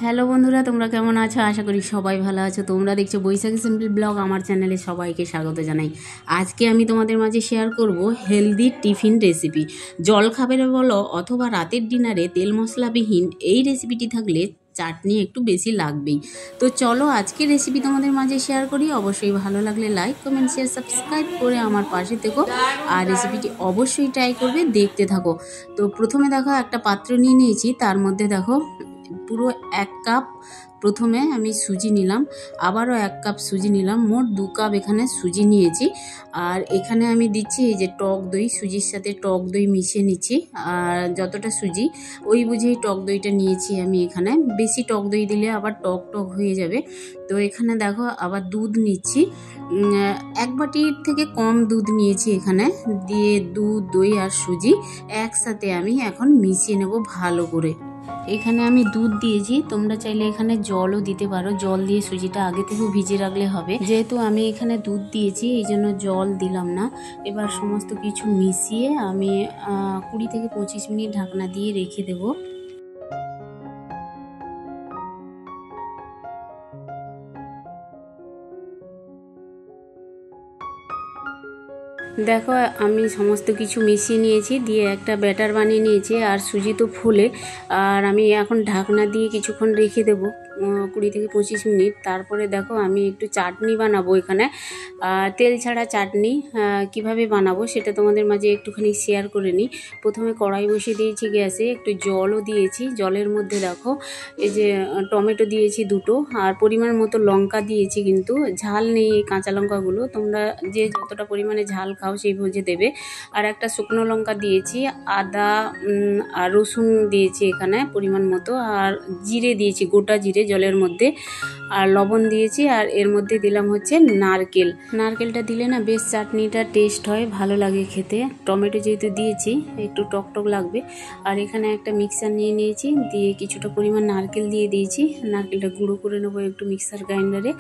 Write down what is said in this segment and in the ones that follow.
Hello বন্ধুরা, তোমরা কেমন আছো? আশা করি সবাই ভালো আছো। তোমরা দেখছো বৈশাখী সিম্পল ব্লগ। আমার চ্যানেলে সবাইকে স্বাগত জানাই। আজকে আমি তোমাদের মাঝে শেয়ার করব হেলদি টিফিন রেসিপি। জল খাবারে বলো অথবা রাতের ডিনারে তেল মশলাবিহীন এই রেসিপিটি থাকলে চাটনি একটু বেশি লাগবেই। তো চলো আজকের রেসিপি তোমাদের মাঝে শেয়ার করি। অবশ্যই ভালো লাগলে লাইক, কমেন্ট, শেয়ার, সাবস্ক্রাইব করে আমার পাশে থেকো। আর রেসিপিটি অবশ্যই ট্রাই করবে, দেখতে থাকো। তো প্রথমে দেখো একটা পাত্র নিয়ে নিয়েছি, তার মধ্যে দেখো পুরো 1 কাপ প্রথমে আমি সুজি নিলাম, আবারও 1 কাপ সুজি নিলাম, মোট 2 কাপ এখানে সুজি নিয়েছি। আর এখানে আমি দিচ্ছি এই যে টক দই, সুজির সাথে টক দই মিশিয়ে নিচ্ছি। আর যতটা সুজি ওই বুঝেই টক দইটা নিয়েছি আমি। এখানে বেশি টক দই দিলে আবার টক টক হয়ে যাবে। তো এখানে দেখো আবার দুধ নিচ্ছি, 1 বাটির থেকে কম দুধ নিয়েছি এখানে। দিয়ে দুধ, দই আর সুজি একসাথে আমি এখন মিশিয়ে নেব ভালো করে। এখানে আমি দুধ দিয়েছি, তোমরা চাইলে এখানে জলও দিতে পারো। জল দিয়ে সুজিটা আগে থেকেও ভিজিয়ে রাখলে হবে। যেহেতু আমি এখানে দুধ দিয়েছি এই জন্য জল দিলাম না। এবার সমস্ত কিছু মিশিয়ে আমি 20 থেকে 25 মিনিট ঢাকনা দিয়ে রেখে দেবো। দেখো আমি সমস্ত কিছু মিশিয়ে নিয়েছি, দিয়ে একটা ব্যাটার বানিয়ে নিয়েছি। আর সুজি তো ফুলে, আর আমি এখন ঢাকনা দিয়ে কিছুক্ষণ রেখে দেবো 20 থেকে 25 মিনিট। তারপরে দেখো আমি একটু চাটনি বানাবো এখানে, তেল ছাড়া চাটনি। কিভাবে বানাবো সেটা তোমাদের মাঝে একটুখানি শেয়ার করে নিই। প্রথমে কড়াই বসিয়ে দিয়েছি গ্যাসে, একটু জলও দিয়েছি। জলের মধ্যে দেখো এই যে টমেটো দিয়েছি 2টো, আর পরিমাণ মতো লঙ্কা দিয়েছি, কিন্তু ঝাল নেই এই কাঁচা লঙ্কাগুলো। তোমরা যে যতটা পরিমাণে ঝাল খাও সেই বুঝে দেবে। আর একটা শুকনো লঙ্কা দিয়েছি, আদা আর রসুন দিয়েছি এখানে পরিমাণ মতো, আর জিরে দিয়েছি, গোটা জিরে জলের মধ্যে, আর লবণ দিয়েছি। আর এর মধ্যে দিলাম হচ্ছে নারকেলটা দিলে না বেশ চাটনিটা টেস্ট হয়, ভালো লাগে খেতে। টমেটো যেহেতু দিয়েছি একটু টক টক লাগবে। আর এখানে একটা মিক্সার নিয়ে নিয়েছি, দিয়ে কিছুটা পরিমাণ নারকেল দিয়ে দিয়েছি। নারকেলটা গুঁড়ো করে নেবো একটু মিক্সার গ্রাইন্ডারে।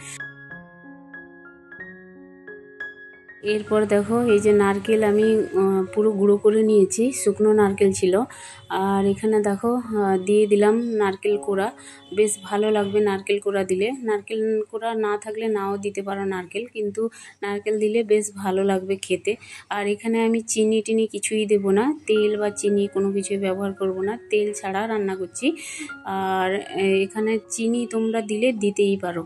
এরপর দেখো এই যে নারকেল আমি পুরো গুঁড়ো করে নিয়েছি, শুকনো নারকেল ছিল। আর এখানে দেখো দিয়ে দিলাম নারকেল কোড়া। বেশ ভালো লাগবে নারকেল কোড়া দিলে। নারকেল কোড়া না থাকলে নাও দিতে পারো নারকেল, কিন্তু নারকেল দিলে বেশ ভালো লাগবে খেতে। আর এখানে আমি চিনি টিনি কিছুই দেবো না, তেল বা চিনি কোনো কিছুই ব্যবহার করব না, তেল ছাড়া রান্না করছি। আর এখানে চিনি তোমরা দিলে দিতেই পারো,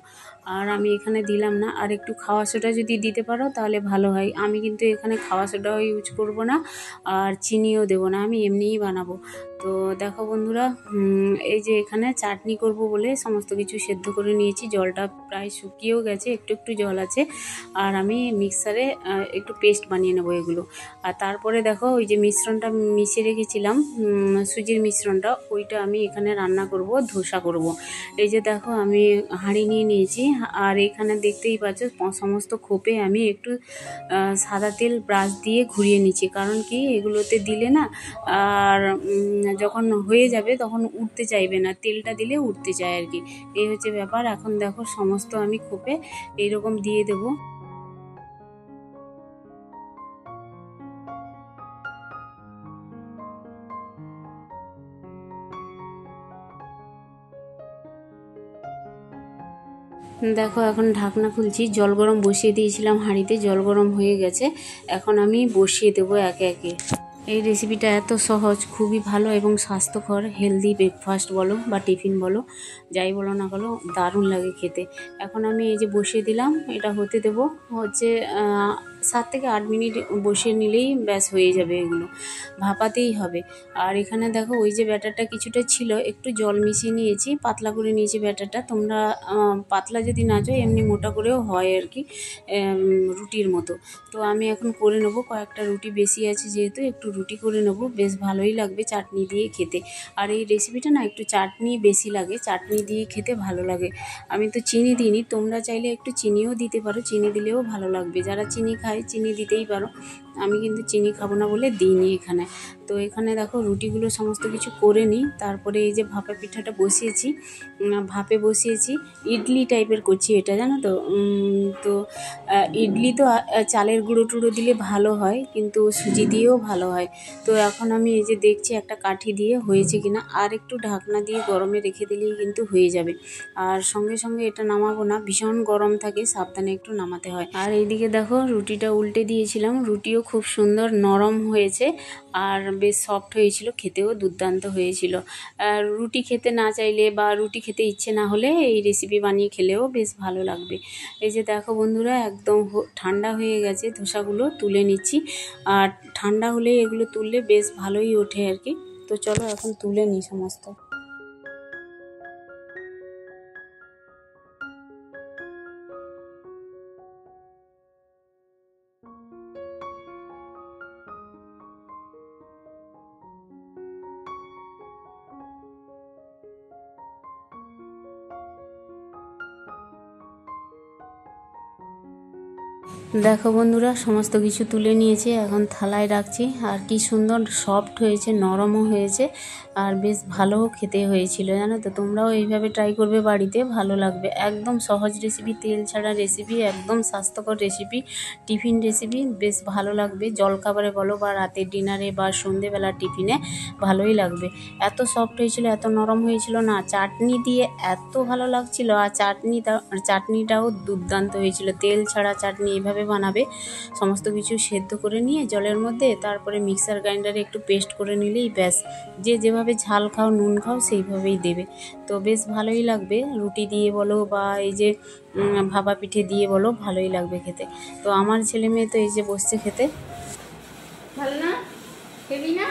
আর আমি এখানে দিলাম না। আর একটু খাওয়া সোডা যদি দিতে পারো তাহলে ভালো হয়। আমি কিন্তু এখানে খাওয়া সোডাও ইউজ করব না, আর চিনিও দেবো না, আমি এমনিই বানাবো। তো দেখো বন্ধুরা, এই যে এখানে চাটনি করব বলে সমস্ত কিছু সেদ্ধ করে নিয়েছি। জলটা প্রায় শুকিয়েও গেছে, একটু একটু জল আছে। আর আমি মিক্সারে একটু পেস্ট বানিয়ে নেবো এগুলো। আর তারপরে দেখো ওই যে মিশ্রণটা মিশিয়ে রেখেছিলাম, সুজির মিশ্রণটা, ওইটা আমি এখানে রান্না করব, ধোসা করব। এই যে দেখো আমি হাঁড়ি নিয়ে নিয়েছি, আর এখানে দেখতেই পাচ্ছ সমস্ত খোপে আমি একটু সাদা তেল ব্রাশ দিয়ে ঘুরিয়ে নিচ্ছি। কারণ কি, এগুলোতে দিলে না আর যখন হয়ে যাবে তখন উঠতে চাইবে না, তেলটা দিলে উঠতে চায় আর কি। এই হচ্ছে ব্যাপার। এখন দেখো সমস্ত আমি খোপে এইরকম দিয়ে দেবো। দেখো এখন ঢাকনা খুলছি, জল গরম বসিয়ে দিয়েছিলাম হাঁড়িতে, জল গরম হয়ে গেছে। এখন আমি বসিয়ে দেবো একে একে। এই রেসিপিটা এত সহজ, খুবই ভালো এবং স্বাস্থ্যকর। হেলদি ব্রেকফাস্ট বলো বা টিফিন বলো, যাই বলো না বলো, দারুণ লাগে খেতে। এখন আমি এই যে বসিয়ে দিলাম, এটা হতে দেবো হচ্ছে 7 থেকে 8 মিনিট বসিয়ে নিলেই ব্যাস হয়ে যাবে। এগুলো ভাপাতেই হবে। আর এখানে দেখো ওই যে ব্যাটারটা কিছুটা ছিল, একটু জল মিশিয়ে নিয়েছি, পাতলা করে নিয়েছি ব্যাটারটা। তোমরা পাতলা যদি না চাও এমনি মোটা করেও হয় আর কি, রুটির মতো। তো আমি এখন করে নেবো, কয়েকটা রুটি বেশি আছে যেহেতু একটু রুটি করে নেবো, বেশ ভালোই লাগবে চাটনি দিয়ে খেতে। আর এই রেসিপিটা না একটু চাটনি বেশি লাগে, চাটনি দিয়ে খেতে ভালো লাগে। আমি তো চিনি দিইনি, তোমরা চাইলে একটু চিনিও দিতে পারো, চিনি দিলেও ভালো লাগবে। যারা চিনি খায় চিনি দিতেই পারো। আমি কিন্তু চিনি খাবো না বলে দিইনি এখানে। তো এখানে দেখো রুটিগুলো সমস্ত কিছু করে নিই, তারপরে এই যে ভাপা পিঠাটা বসিয়েছি, ভাপে বসিয়েছি। ইডলি টাইপের করছি এটা, জানো তো। তো ইডলি তো চালের গুঁড়ো টুড়ো দিলে ভালো হয়, কিন্তু সুজি দিয়েও ভালো হয়। তো এখন আমি এই যে দেখছি একটা কাঠি দিয়ে হয়েছে কিনা, আর একটু ঢাকনা দিয়ে গরমে রেখে দিলেই কিন্তু হয়ে যাবে। আর সঙ্গে সঙ্গে এটা নামাবো না, ভীষণ গরম থাকে, সাবধানে একটু নামাতে হয়। আর এইদিকে দেখো রুটিটা উল্টে দিয়েছিলাম, রুটিও খুব সুন্দর নরম হয়েছে আর বেশ সফট হয়েছিল, খেতেও দুর্দান্ত হয়েছিল। আর রুটি খেতে না চাইলে বা রুটি খেতে ইচ্ছে না হলে এই রেসিপি বানিয়ে খেলেও বেশ ভালো লাগবে। এই যে দেখো বন্ধুরা, একদম ঠান্ডা হয়ে গেছে, ধোসাগুলো তুলে নিচ্ছি। আর ঠান্ডা হলে এগুলো তুললে বেশ ভালোই ওঠে আর কি। তো চলো এখন তুলে নিই সমস্ত। দেখো বন্ধুরা, সমস্ত কিছু তুলে নিয়েছি, এখন থালায় রাখছি। আর কি সুন্দর সফট হয়েছে, নরমও হয়েছে, আর বেশ ভালোও খেতে হয়েছিল, জানো তো। তোমরাও এইভাবে ট্রাই করবে বাড়িতে, ভালো লাগবে। একদম সহজ রেসিপি, তেল ছাড়া রেসিপি, একদম স্বাস্থ্যকর রেসিপি, টিফিন রেসিপি, বেশ ভালো লাগবে। জলখাবারে বলো বা রাতের ডিনারে বা সন্ধেবেলার টিফিনে ভালোই লাগবে। এত সফট হয়েছিল, এত নরম হয়েছিল না, চাটনি দিয়ে এত ভালো লাগছিল। আর চাটনিটাও দুর্দান্ত হয়েছিল, তেল ছাড়া চাটনি এভাবে বানাবে। সমস্ত কিছু সেদ্ধ করে নিয়ে জলের মধ্যে, তারপরে মিক্সার গ্রাইন্ডারে একটু পেস্ট করে নিলেই ব্যাস। যে যেভাবে ঝাল খাও নুন খাও সেইভাবেই দেবে, তো বেশ ভালোই লাগবে। রুটি দিয়ে বলো বা এই যে ভাপা পিঠে দিয়ে বলো, ভালোই লাগবে খেতে। তো আমার ছেলে মেয়ে তো এই যে বসছে খেতে। ভালো না? হেভি না?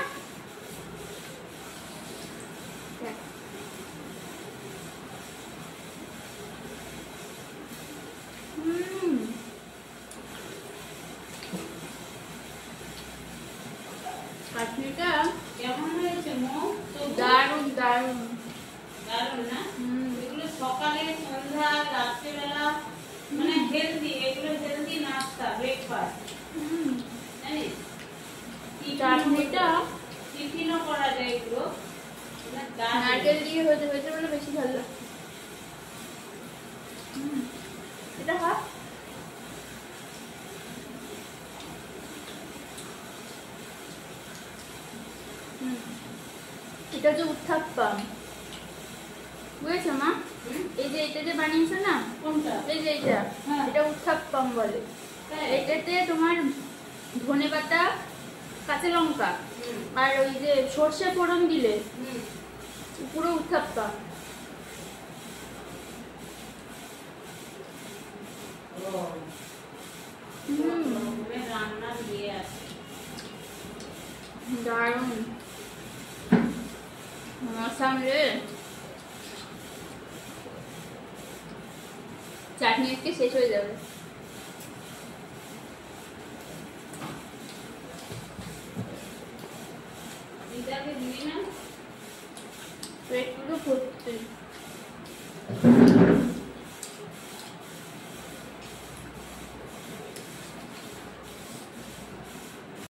চাটনিটা কেমন হয়েছে মো? দারুণ দারুণ দারুণ না? এগুলো সকালে, সন্ধ্যা, রাত্রেবেলা, মানে হেলদি, এগুলো হেলদি নাস্তা, ব্রেকফাস্ট, জানিস? চাটনিটা টিফিনও করা যায় এগুলো। নারকেল দিয়ে হয়েছে বলে বেশি ভালো লাগে। এটা খা। এটা হচ্ছে উত্থাপ্পম, বুঝেছো মা? এই যে এটা যে বানিয়েছো না, কোনটা? এই যে এটা, এটা উত্থাপ্পম বলে। এটাতে তোমার ধনেপাতা, কাঁচা লঙ্কা আর ওই যে সর্ষে ফোড়ন দিলে পুরো উত্থাপ্পম। দারুণ সামনে চাটনি আজকে শেষ হয়ে যাবে। পেট পুরো ভর্তি।